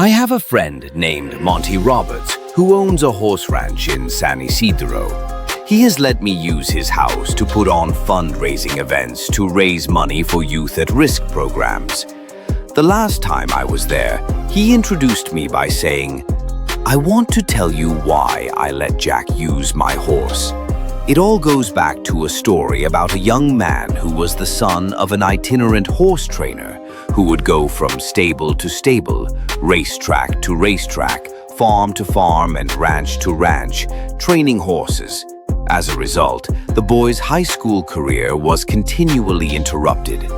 I have a friend named Monty Roberts who owns a horse ranch in San Isidro. He has let me use his house to put on fundraising events to raise money for youth at risk programs. The last time I was there, he introduced me by saying, "I want to tell you why I let Jack use my horse." It all goes back to a story about a young man who was the son of an itinerant horse trainer who would go from stable to stable, racetrack to racetrack, farm to farm, and ranch to ranch, training horses. As a result, the boy's high school career was continually interrupted.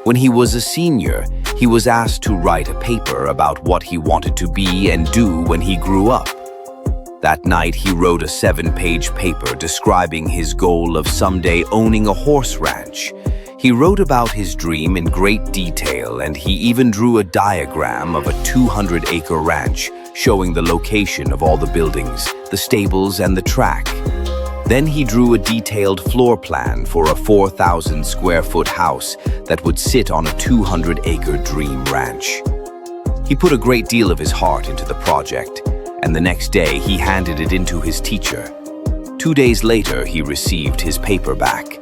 When he was a senior, he was asked to write a paper about what he wanted to be and do when he grew up. That night, he wrote a 7-page paper describing his goal of someday owning a horse ranch. He wrote about his dream in great detail, and he even drew a diagram of a 200-acre ranch showing the location of all the buildings, the stables, and the track. Then he drew a detailed floor plan for a 4,000-square-foot house that would sit on a 200-acre dream ranch. He put a great deal of his heart into the project, and the next day he handed it in to his teacher. 2 days later, he received his paper back.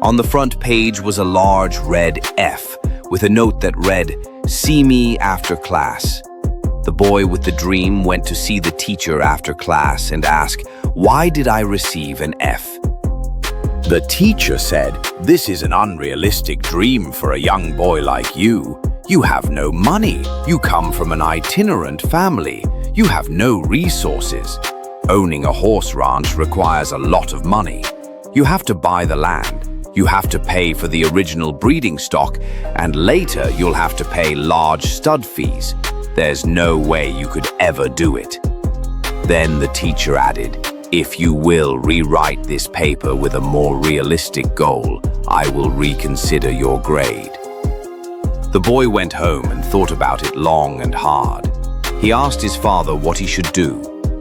On the front page was a large red F with a note that read, "See me after class." The boy with the dream went to see the teacher after class and asked, "Why did I receive an F?" The teacher said, "This is an unrealistic dream for a young boy like you. You have no money. You come from an itinerant family. You have no resources. Owning a horse ranch requires a lot of money. You have to buy the land. You have to pay for the original breeding stock, and later you'll have to pay large stud fees. There's no way you could ever do it." Then the teacher added, "If you will rewrite this paper with a more realistic goal, I will reconsider your grade." The boy went home and thought about it long and hard. He asked his father what he should do.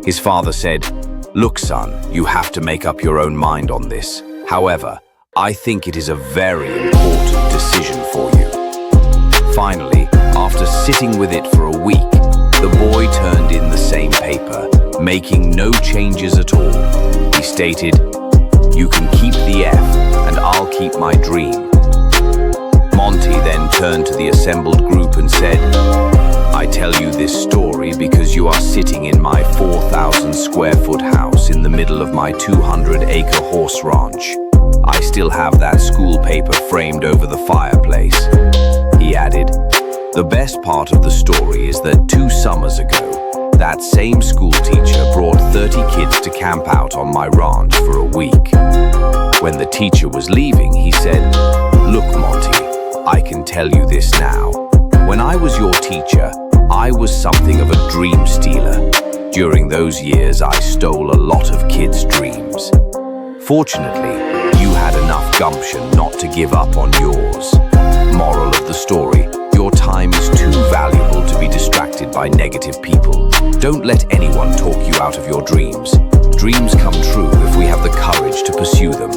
His father said, "Look, son, you have to make up your own mind on this. However, I think it is a very important decision for you." Finally, after sitting with it for a week, the boy turned in the same paper, making no changes at all. He stated, "You can keep the F, and I'll keep my dream." Monty then turned to the assembled group and said, "I tell you this story because you are sitting in my 4,000-square-foot house in the middle of my 200-acre horse ranch. I still have that school paper framed over the fireplace." He added, "The best part of the story is that 2 summers ago, that same school teacher brought 30 kids to camp out on my ranch for a week. When the teacher was leaving, he said, 'Look, Monty, I can tell you this now. When I was your teacher, I was something of a dream stealer. During those years, I stole a lot of kids' dreams. Fortunately, you had enough gumption not to give up on yours. Moral of the story, your time is too valuable to be distracted by negative people. Don't let anyone talk you out of your dreams. Dreams come true if we have the courage to pursue them."